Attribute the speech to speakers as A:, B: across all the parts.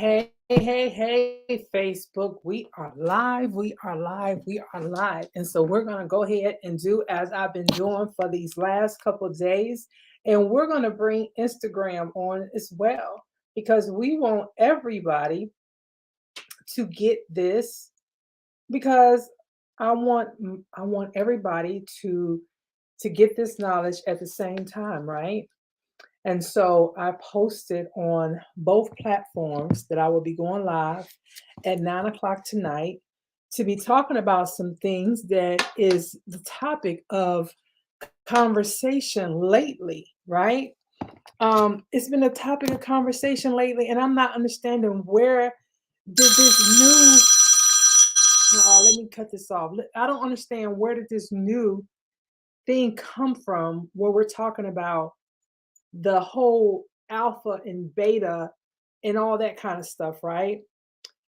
A: Hey, Facebook. We are live. We are live. We are live. And so we're going to go ahead and do as I've been doing for these last couple of days. And we're going to bring Instagram on as well because we want everybody to get this because I want everybody to get this knowledge at the same time, right? And so I posted on both platforms that I will be going live at 9 o'clock tonight to be talking about some things that is the topic of conversation lately, right? It's been a topic of conversation lately, and I'm not understanding where did this new. Oh, let me cut this off. I don't understand where did this new thing come from where we're talking about the whole alpha and beta and all that kind of stuff, right?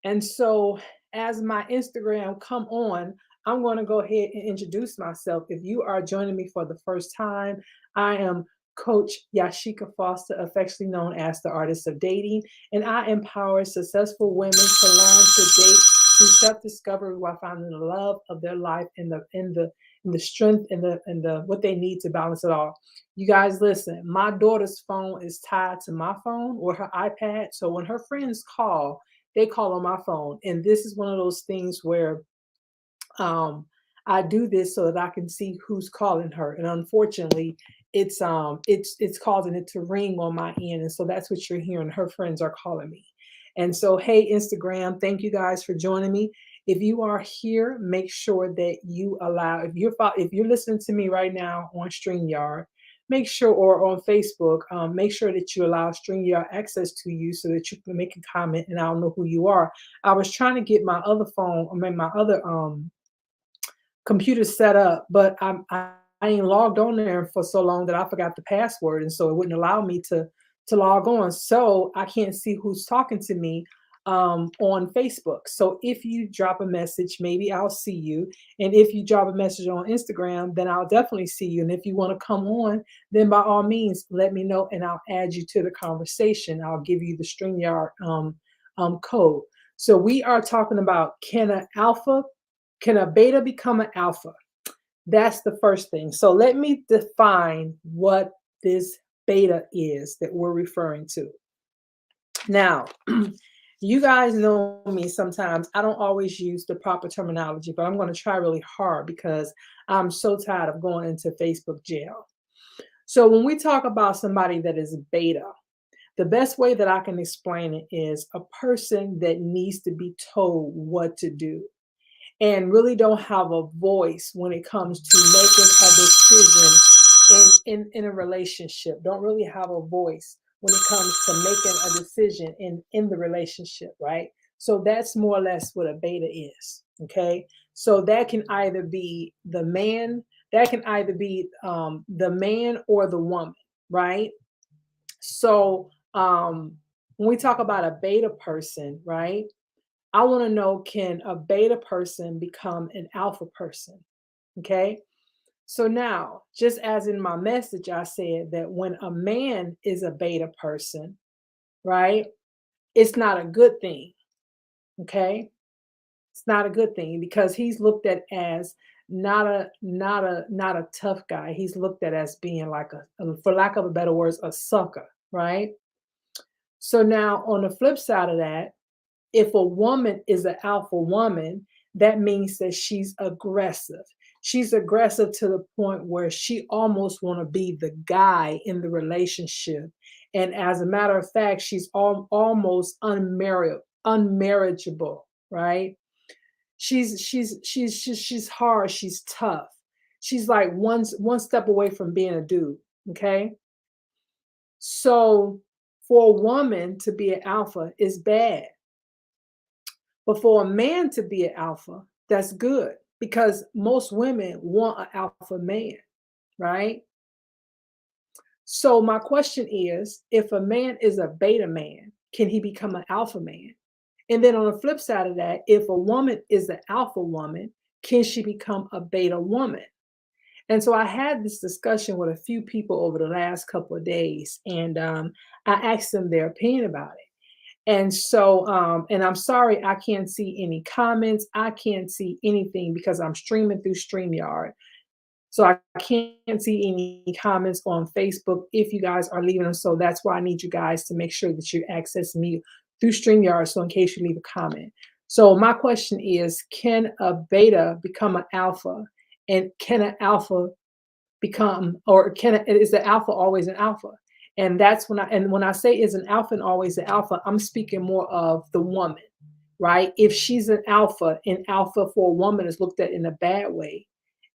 A: And so as my Instagram come on, I'm going to go ahead and introduce myself. If you are joining me for the first time, I am Coach Yashika Foster, affectionately known as the Artist of Dating, and I empower successful women to learn to date through self-discovery while finding the love of their life and the strength and the what they need to balance it all. You guys listen, my daughter's phone is tied to my phone or her iPad. So when her friends call, they call on my phone. And this is one of those things where um, I do this so that I can see who's calling her. And unfortunately, it's causing it to ring on my end. And so that's what you're hearing. Her friends are calling me. And so, hey, Instagram, thank you guys for joining me. If you are here, make sure that you allow, if you're listening to me right now on StreamYard, make sure, or on Facebook, make sure that you allow StreamYard access to you so that you can make a comment and I'll know who you are. I was trying to get my other phone, my other computer set up, but I ain't logged on there for so long that I forgot the password, and so it wouldn't allow me to log on. So I can't see who's talking to me on Facebook. So if you drop a message, maybe I'll see you, and if you drop a message on Instagram, then I'll definitely see you. And if you want to come on, then by all means, let me know, and I'll add you to the conversation. I'll give you the StreamYard code. So we are talking about can a beta become an alpha? That's the first thing. So let me define what this beta is that we're referring to. Now, you guys know me sometimes. I don't always use the proper terminology, but I'm going to try really hard because I'm so tired of going into Facebook jail. So when we talk about somebody that is beta, the best way that I can explain it is a person that needs to be told what to do and really don't have a voice when it comes to making a decision in a relationship. Don't really have a voice when it comes to making a decision in the relationship, right? So that's more or less what a beta is. Okay. So that can either be the man or the woman, right? So when we talk about a beta person, right? I want to know, can a beta person become an alpha person? Okay. So now, just as in my message, I said that when a man is a beta person, right, it's not a good thing. Okay. It's not a good thing because he's looked at as not a tough guy. He's looked at as being like for lack of a better words, a sucker, right? So now on the flip side of that, if a woman is an alpha woman, that means that she's aggressive. She's aggressive to the point where she almost want to be the guy in the relationship. And as a matter of fact, she's almost unmarriageable, right? She's hard, she's tough. She's like one step away from being a dude, okay? So for a woman to be an alpha is bad. But for a man to be an alpha, that's good because most women want an alpha man, right? So my question is, if a man is a beta man, can he become an alpha man? And then on the flip side of that, if a woman is an alpha woman, can she become a beta woman? And so I had this discussion with a few people over the last couple of days, and I asked them their opinion about it. And so, and I'm sorry, I can't see any comments. I can't see anything because I'm streaming through StreamYard. So I can't see any comments on Facebook if you guys are leaving them. So that's why I need you guys to make sure that you access me through StreamYard. So in case you leave a comment. So my question is, can a beta become an alpha? And can an alpha become, or is the alpha always an alpha? And that's when I say is an alpha and always an alpha, I'm speaking more of the woman, right? If she's an alpha for a woman is looked at in a bad way,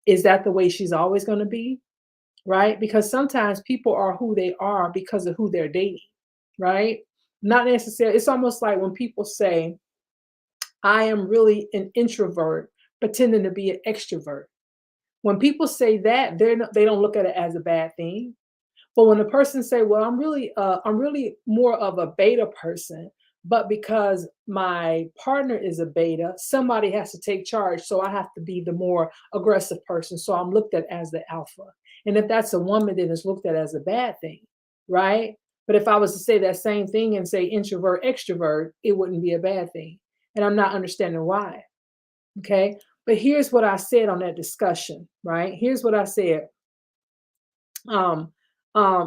A: is that the way she's always going to be? Right? Because sometimes people are who they are because of who they're dating, right? Not necessarily. It's almost like when people say, I am really an introvert pretending to be an extrovert. When people say that, they don't look at it as a bad thing. But when a person say, "Well, I'm really more of a beta person, but because my partner is a beta, somebody has to take charge, so I have to be the more aggressive person. So I'm looked at as the alpha." And if that's a woman, then it's looked at as a bad thing, right? But if I was to say that same thing and say introvert, extrovert, it wouldn't be a bad thing. And I'm not understanding why. Okay. But here's what I said on that discussion, right? Here's what I said. Um,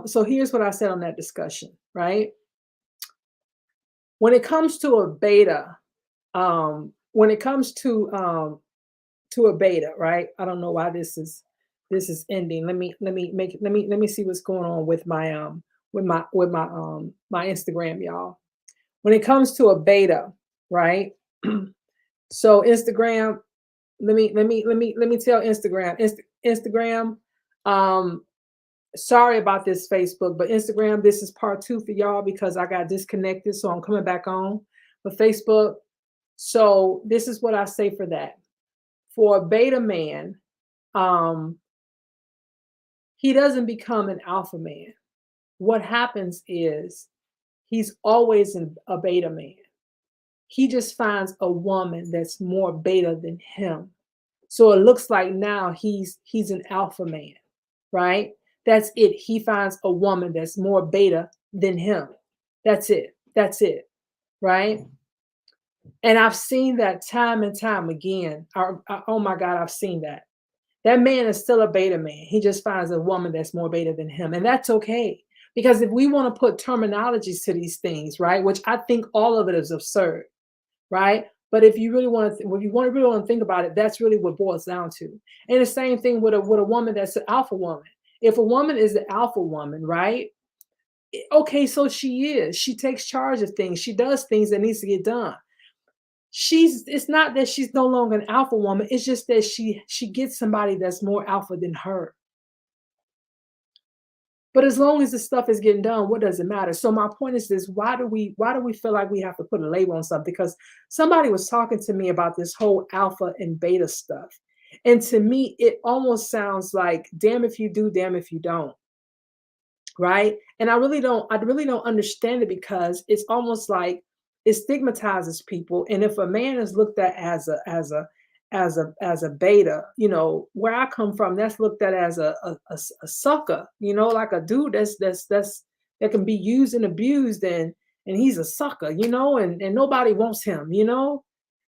A: so here's what I said on that discussion, right? When it comes to a beta, when it comes to a beta, right? I don't know why this is ending. Let me see what's going on with my Instagram, y'all. When it comes to a beta, right? So Instagram, let me tell Instagram, um, sorry about this Facebook, but Instagram, this is part two for y'all because I got disconnected. So I'm coming back on. But Facebook, so this is what I say for that. For a beta man, um, he doesn't become an alpha man. What happens is he's always a beta man. He just finds a woman that's more beta than him. So it looks like now he's an alpha man, right? That's it. He finds a woman that's more beta than him. That's it. That's it, right? And I've seen that time and time again. Oh my God, I've seen that. That man is still a beta man. He just finds a woman that's more beta than him. And that's okay. Because if we want to put terminologies to these things, right, which I think all of it is absurd, right? But if you really want to, if you want to really want to think about it, that's really what boils down to. And the same thing with a woman that's an alpha woman. If a woman is the alpha woman, right? Okay, so she is. She takes charge of things. She does things that needs to get done. It's not that she's no longer an alpha woman. It's just that she gets somebody that's more alpha than her. But as long as the stuff is getting done, what does it matter? So my point is this: why do we feel like we have to put a label on something? Because somebody was talking to me about this whole alpha and beta stuff, and to me, it almost sounds like damn if you do, damn if you don't, right? And I really don't understand it because it's almost like it stigmatizes people. And if a man is looked at as a beta, where I come from, that's looked at as a sucker, like a dude that can be used and abused, and he's a sucker, and nobody wants him.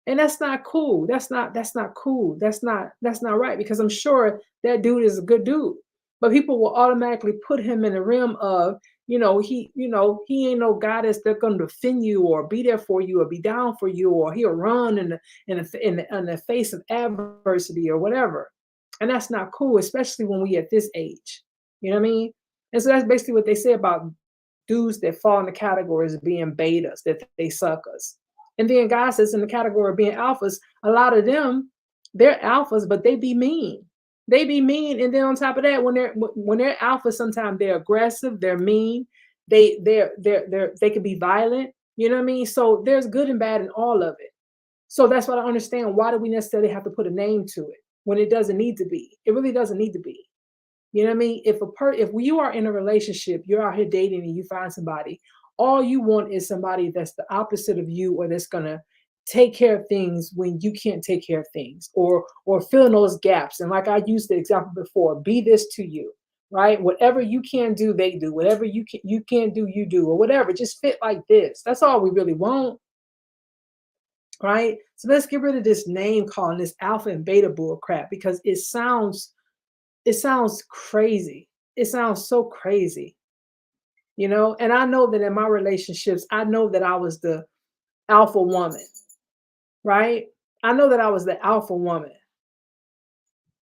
A: And that's not cool. That's not cool. That's not right, because I'm sure that dude is a good dude. But people will automatically put him in the realm of, he ain't no guy that's going to defend you or be there for you or be down for you, or he'll run in the face of adversity or whatever. And that's not cool, especially when we at this age. You know what I mean? And so that's basically what they say about dudes that fall in the categories of being betas, that they suckers. And then guys that's in the category of being alphas, a lot of them, they're alphas, but they be mean. They be mean, and then on top of that, when they're alpha, sometimes they're aggressive, they're mean, they can be violent. You know what I mean? So there's good and bad in all of it. So that's what I understand. Why do we necessarily have to put a name to it when it doesn't need to be? It really doesn't need to be. You know what I mean? If you are in a relationship, you're out here dating and you find somebody, all you want is somebody that's the opposite of you, or that's gonna take care of things when you can't take care of things, or fill in those gaps. And like I used the example before, be this to you, right? Whatever you can do, they do. Whatever you can't do, you do, or whatever. Just fit like this. That's all we really want, right? So let's get rid of this name calling, this alpha and beta bull crap, because it sounds crazy. It sounds so crazy, you know? And I know that in my relationships, I know that I was the alpha woman, right? I know that I was the alpha woman.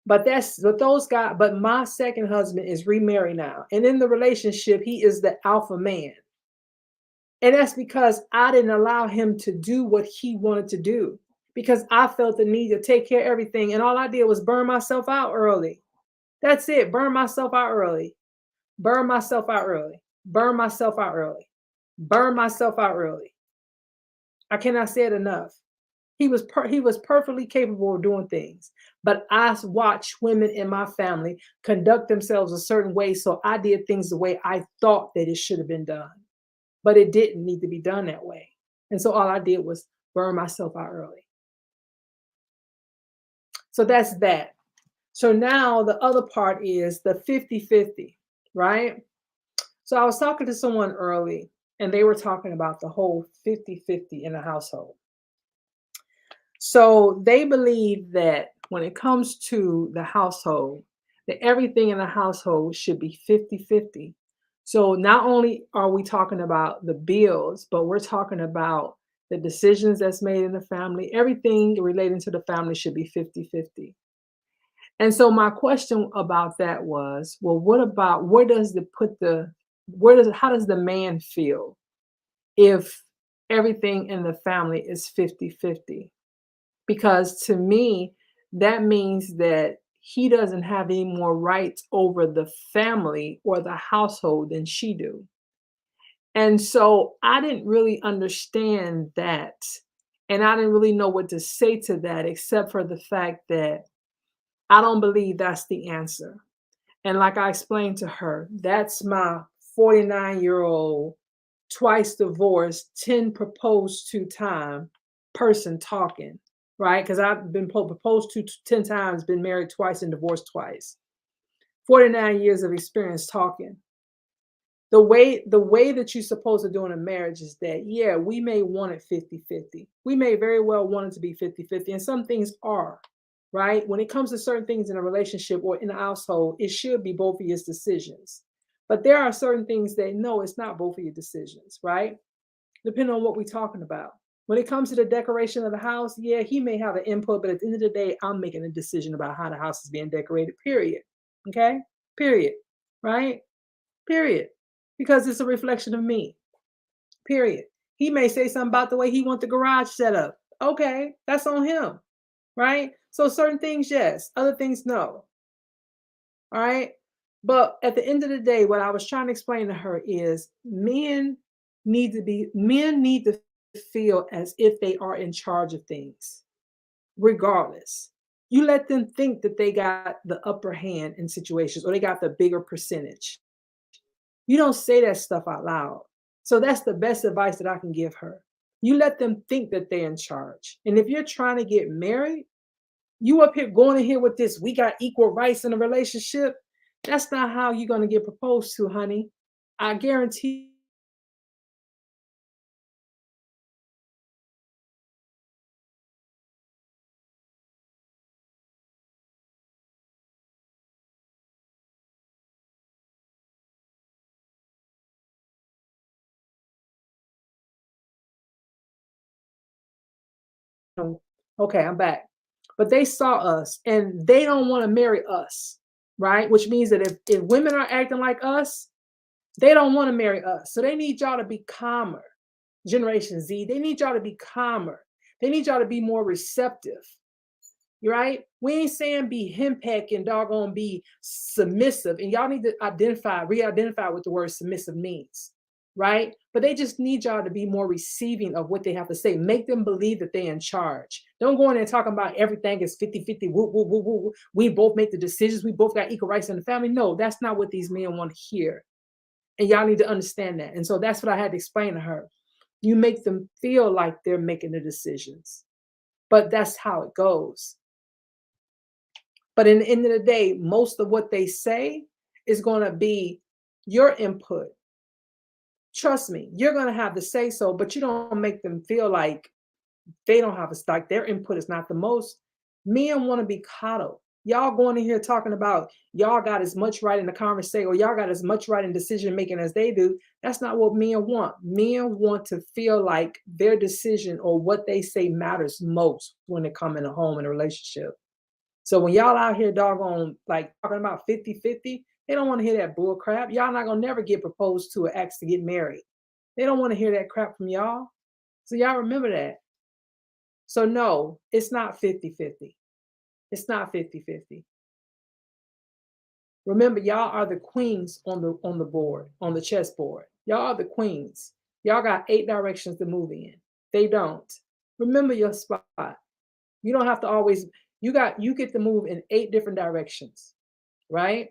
A: But my second husband is remarried now. And in the relationship, he is the alpha man. And that's because I didn't allow him to do what he wanted to do, because I felt the need to take care of everything. And all I did was burn myself out early. That's it. Burn myself out early. Burn myself out early. Burn myself out early. Burn myself out early. I cannot say it enough. He was perfectly capable of doing things, but I watched women in my family conduct themselves a certain way, so I did things the way I thought that it should have been done, but it didn't need to be done that way. And so all I did was burn myself out early. So that's that. So now the other part is the 50-50, right? So I was talking to someone early, and they were talking about the whole 50-50 in a household. So they believe that when it comes to the household, that everything in the household should be 50-50. So not only are we talking about the bills, but we're talking about the decisions that's made in the family. Everything relating to the family should be 50-50. And so my question about that was, well, what about how does the man feel if everything in the family is 50-50? Because to me, that means that he doesn't have any more rights over the family or the household than she do. And so I didn't really understand that. And I didn't really know what to say to that, except for the fact that I don't believe that's the answer. And like I explained to her, that's my 49-year-old, twice divorced, 10 proposed to time person talking, right? Because I've been proposed to 10 times, been married twice, and divorced twice. 49 years of experience talking. The way that you're supposed to do in a marriage is that, yeah, we may want it 50-50. We may very well want it to be 50-50, and some things are, right? When it comes to certain things in a relationship or in a household, it should be both of your decisions. But there are certain things that, no, it's not both of your decisions, right? Depending on what we're talking about. When it comes to the decoration of the house, yeah, he may have an input, but at the end of the day, I'm making a decision about how the house is being decorated, period. Okay? Period. Right? Period. Because it's a reflection of me. Period. He may say something about the way he wants the garage set up. Okay, that's on him. Right? So certain things, yes. Other things, no. All right. But at the end of the day, what I was trying to explain to her is men need to feel as if they are in charge of things, regardless. You let them think that they got the upper hand in situations, or they got the bigger percentage. You don't say that stuff out loud. So that's the best advice that I can give her. You let them think that they're in charge. And if you're trying to get married, you up here going in here with this, we got equal rights in a relationship. That's not how you're going to get proposed to, honey. I guarantee. Okay, I'm back. But they saw us and they don't want to marry us, right? Which means that if women are acting like us, they don't want to marry us. So they need y'all to be calmer. Generation Z, they need y'all to be calmer. They need y'all to be more receptive. Right? We ain't saying be henpeck and doggone be submissive. And y'all need to re-identify what the word submissive means. Right? But they just need y'all to be more receiving of what they have to say. Make them believe that they're in charge. Don't go in there talking about everything is 50-50. Woo, woo, woo, woo. We both make the decisions. We both got equal rights in the family. No, that's not what these men want to hear. And y'all need to understand that. And so that's what I had to explain to her. You make them feel like they're making the decisions. But that's how it goes. But in the end of the day, most of what they say is going to be your input. Trust me, you're going to have to say so, but you don't make them feel like they don't have a like their input is not the most. Men want to be coddled. Y'all going in here talking about y'all got as much right in the conversation or y'all got as much right in decision making as they do. That's not what men want. Men want to feel like their decision or what they say matters most when they come in a home and a relationship. So when y'all out here doggone like talking about 50-50, they don't want to hear that bull crap. Y'all not gonna never get proposed to or asked to get married. They don't want to hear that crap from y'all. So y'all remember that. So no, it's not 50-50. It's not 50-50. Remember, y'all are the queens on the board, on the chessboard. Y'all are the queens. Y'all got 8 directions to move in. They don't. Remember your spot. You don't have to always, you get to move in 8 different directions, right?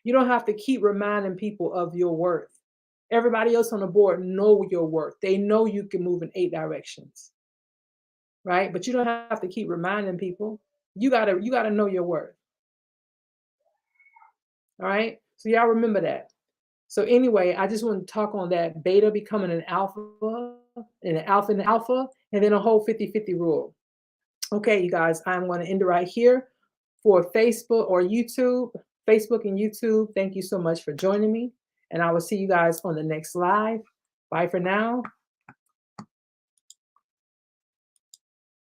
A: You don't have to keep reminding people of your worth. Everybody else on the board know your worth. They know you can move in 8 directions, right? But you don't have to keep reminding people. You gotta know your worth. All right. So y'all remember that. So anyway, I just want to talk on that beta becoming an alpha and an alpha, and then a whole 50-50 rule. Okay, you guys, I'm going to end it right here for Facebook or YouTube, Facebook and YouTube. Thank you so much for joining me. And I will see you guys on the next live. Bye for now.